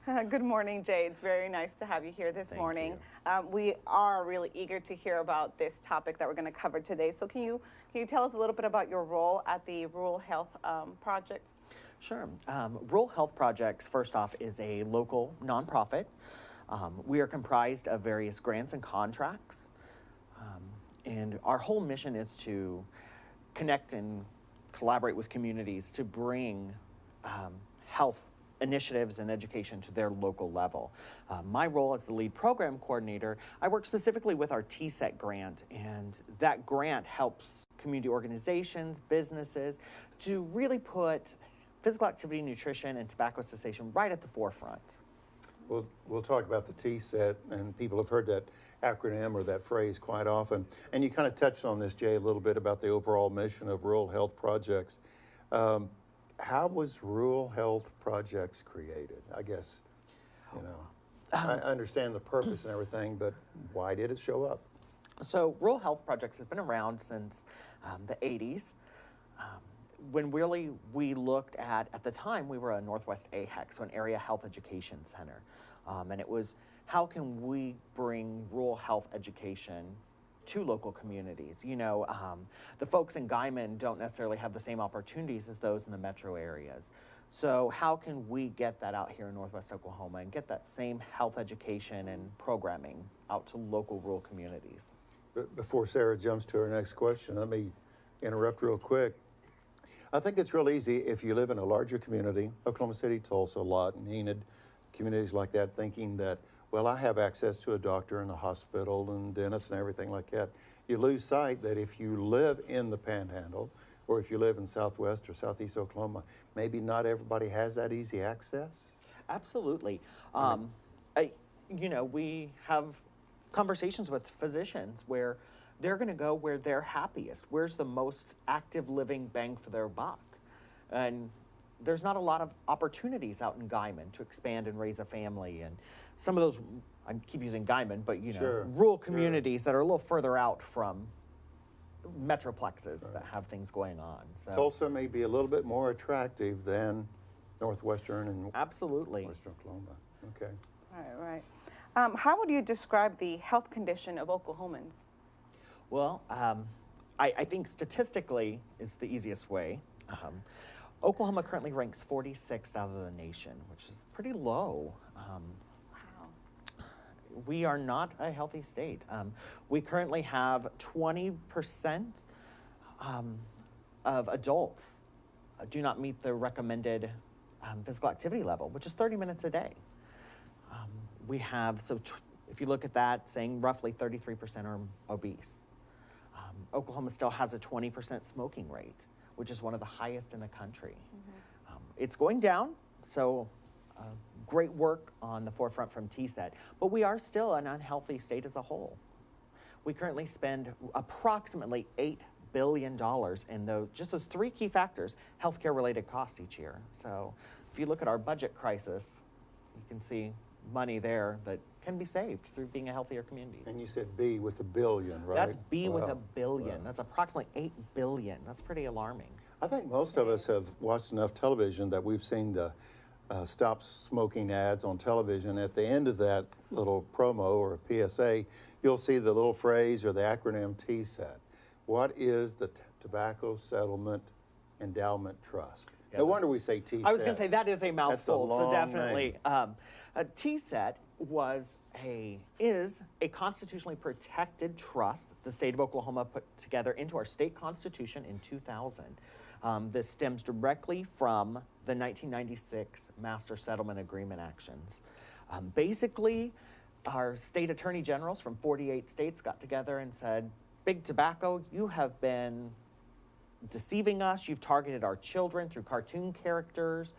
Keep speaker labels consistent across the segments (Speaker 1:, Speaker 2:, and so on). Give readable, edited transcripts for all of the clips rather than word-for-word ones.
Speaker 1: Good morning, Jay. It's very nice to have you here this
Speaker 2: Thank
Speaker 1: morning. We are really eager to hear about this topic that we're going to cover today. So can you tell us a little bit about your role at the Rural Health Projects?
Speaker 2: Sure. Rural Health Projects, first off, is a local nonprofit. We are comprised of various grants and contracts. And our whole mission is to connect and collaborate with communities to bring health initiatives and education to their local level. My role as the lead program coordinator, I work specifically with our TSET grant, and that grant helps community organizations, businesses, to really put physical activity, nutrition, and tobacco cessation right at the forefront.
Speaker 3: We'll talk about the TSET, and people have heard that acronym or that phrase quite often. And you kind of touched on this, Jay, a little bit about the overall mission of Rural Health Projects. How was Rural Health Projects created? I guess, I understand the purpose and everything, but why did it show up?
Speaker 2: So Rural Health Projects has been around since the 80s. When really we looked at the time, we were a Northwest AHEC, so an area health education center. And it was, how can we bring rural health education to local communities? The folks in Guyman don't necessarily have the same opportunities as those in the metro areas. So how can we get that out here in Northwest Oklahoma and get that same health education and programming out to local rural communities?
Speaker 3: Before Sarah jumps to her next question, let me interrupt real quick. I think it's real easy if you live in a larger community, Oklahoma City, Tulsa, Lawton, Enid, communities like that, thinking that, well, I have access to a doctor and a hospital and dentist and everything like that. You lose sight that if you live in the Panhandle, or if you live in Southwest or Southeast Oklahoma, maybe not everybody has that easy access.
Speaker 2: Absolutely. We have conversations with physicians where they're going to go where they're happiest. Where's the most active living bang for their buck? And there's not a lot of opportunities out in Guyman to expand and raise a family. And some of those, I keep using Guyman, but rural communities that are a little further out from metroplexes that have things going on. So
Speaker 3: Tulsa may be a little bit more attractive than Northwestern and
Speaker 2: absolutely
Speaker 3: Western Oklahoma. Okay.
Speaker 1: Right. How would you describe the health condition of Oklahomans?
Speaker 2: Well, I think statistically is the easiest way. Oklahoma currently ranks 46th out of the nation, which is pretty low.
Speaker 1: Wow.
Speaker 2: We are not a healthy state. We currently have 20% of adults do not meet the recommended physical activity level, which is 30 minutes a day. If you look at that, saying roughly 33% are obese. Oklahoma still has a 20% smoking rate, which is one of the highest in the country. Mm-hmm. It's going down, so great work on the forefront from TSET, but we are still an unhealthy state as a whole. We currently spend approximately $8 billion in those three key factors, healthcare related cost each year. So if you look at our budget crisis, you can see money there that can be saved through being a healthier community.
Speaker 3: And you said B with a billion, right?
Speaker 2: That's B with a billion. Wow. That's approximately 8 billion. That's pretty alarming.
Speaker 3: I think most of us have watched enough television that we've seen the stop smoking ads on television. At the end of that little promo or a PSA, you'll see the little phrase or the acronym TSET. What is the Tobacco Settlement Endowment Trust? No wonder we say TSET.
Speaker 2: I was going to say that is a mouthful, so definitely. TSET is a constitutionally protected trust the state of Oklahoma put together into our state constitution in 2000. This stems directly from the 1996 Master Settlement Agreement actions. Basically, our state attorney generals from 48 states got together and said, Big Tobacco, you have been deceiving us. You've targeted our children through cartoon characters,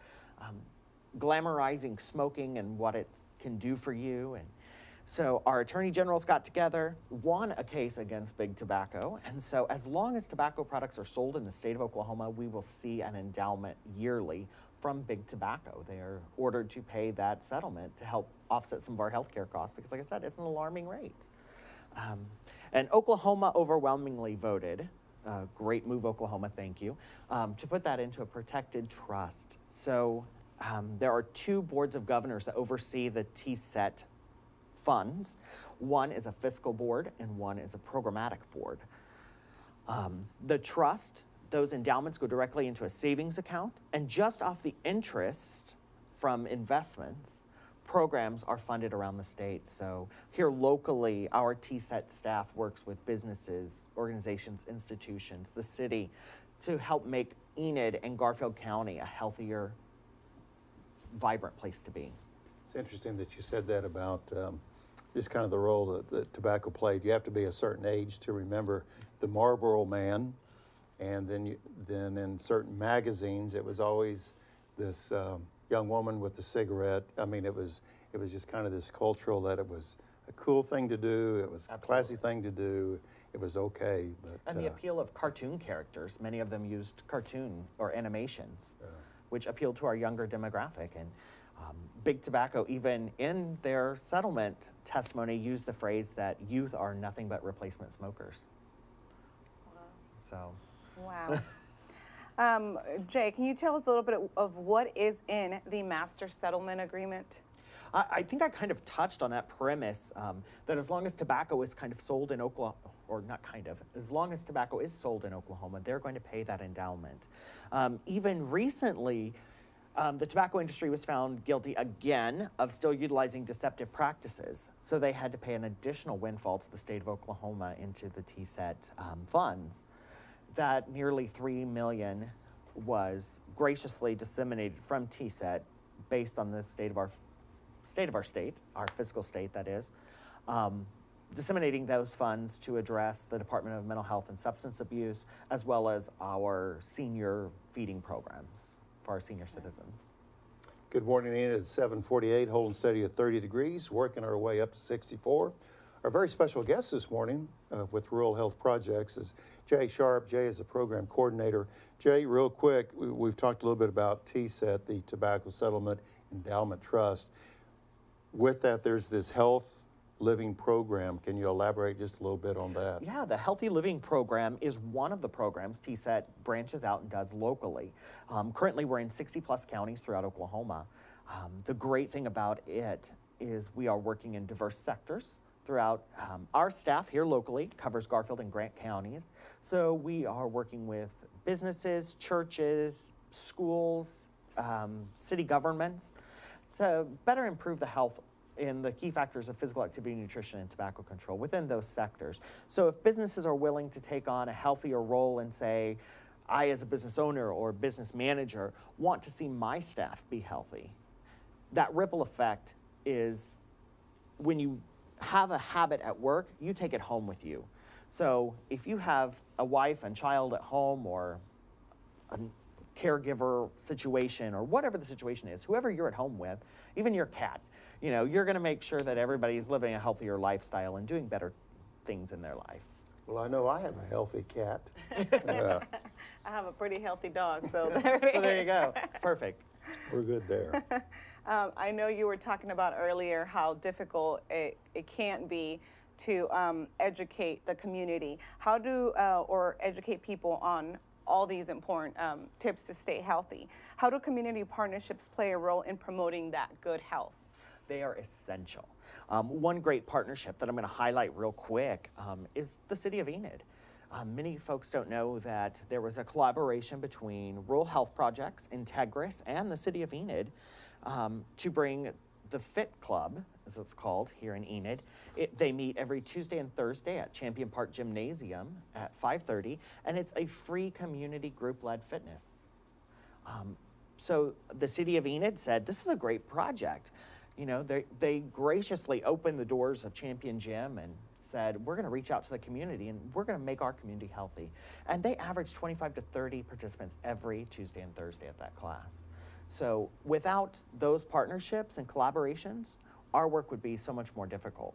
Speaker 2: glamorizing smoking and what it can do for you. And so our attorney generals got together, won a case against Big Tobacco. And so as long as tobacco products are sold in the state of Oklahoma, we will see an endowment yearly from Big Tobacco. They are ordered to pay that settlement to help offset some of our healthcare costs because, like I said, it's an alarming rate. And Oklahoma overwhelmingly voted, great move, Oklahoma, thank you, to put that into a protected trust. So there are 2 boards of governors that oversee the TSET funds. One is a fiscal board and one is a programmatic board. The trust, those endowments go directly into a savings account, and just off the interest from investments, programs are funded around the state. So here locally, our TSET staff works with businesses, organizations, institutions, the city, to help make Enid and Garfield County a healthier, vibrant place to be.
Speaker 3: It's interesting that you said that about just kind of the role that tobacco played. You have to be a certain age to remember the Marlboro Man, and then in certain magazines, it was always this young woman with the cigarette. I mean, it was just kind of this cultural that it was a cool thing to do. It was a classy thing to do. It was okay. But,
Speaker 2: and the appeal of cartoon characters, many of them used cartoon or animations, which appealed to our younger demographic. And Big Tobacco, even in their settlement testimony, used the phrase that youth are nothing but replacement smokers. So.
Speaker 1: Wow. Jay, can you tell us a little bit of what is in the Master Settlement Agreement?
Speaker 2: I think I kind of touched on that premise, that as long as tobacco is kind of sold in Oklahoma, or not kind of, as long as tobacco is sold in Oklahoma, they're going to pay that endowment. Even recently, the tobacco industry was found guilty again of still utilizing deceptive practices. So they had to pay an additional windfall to the state of Oklahoma into the TSET funds. That nearly $3 million was graciously disseminated from TSET based on the state of our fiscal state, that is, disseminating those funds to address the Department of Mental Health and Substance Abuse, as well as our senior feeding programs for our senior citizens.
Speaker 3: Good morning, Enid. It's 7:48, holding steady at 30 degrees, working our way up to 64. Our very special guest this morning with Rural Health Projects is Jay Sharp. Jay is a program coordinator. Jay, real quick, we've talked a little bit about TSET, the Tobacco Settlement Endowment Trust. With that, there's this health living program. Can you elaborate just a little bit on that?
Speaker 2: Yeah, the Healthy Living Program is one of the programs TSET branches out and does locally. Currently, we're in 60-plus counties throughout Oklahoma. The great thing about it is we are working in diverse sectors throughout. Our staff here locally covers Garfield and Grant counties. So we are working with businesses, churches, schools, city governments to better improve the health in the key factors of physical activity, nutrition, and tobacco control within those sectors. So if businesses are willing to take on a healthier role and say, I as a business owner or business manager want to see my staff be healthy, that ripple effect is when you have a habit at work, you take it home with you. So if you have a wife and child at home or a caregiver situation or whatever the situation is, whoever you're at home with, even your cat, you know, you're going to make sure that everybody's living a healthier lifestyle and doing better things in their life.
Speaker 3: Well, I know I have a healthy cat.
Speaker 1: I have a pretty healthy dog, so there it is.
Speaker 2: So there you go. It's perfect.
Speaker 3: We're good there.
Speaker 1: I know you were talking about earlier how difficult it can be to educate the community. How do, or educate people on all these important tips to stay healthy? How do community partnerships play a role in promoting that good health?
Speaker 2: They are essential. One great partnership that I'm going to highlight real quick is the city of Enid. Many folks don't know that there was a collaboration between Rural Health Projects, Integris, and the city of Enid to bring the Fit Club, as it's called here in Enid. They meet every Tuesday and Thursday at Champion Park Gymnasium at 5:30, and it's a free community group-led fitness. So the city of Enid said, this is a great project. You know, they graciously opened the doors of Champion Gym and said, we're going to reach out to the community and we're going to make our community healthy. And they averaged 25 to 30 participants every Tuesday and Thursday at that class. So without those partnerships and collaborations, our work would be so much more difficult.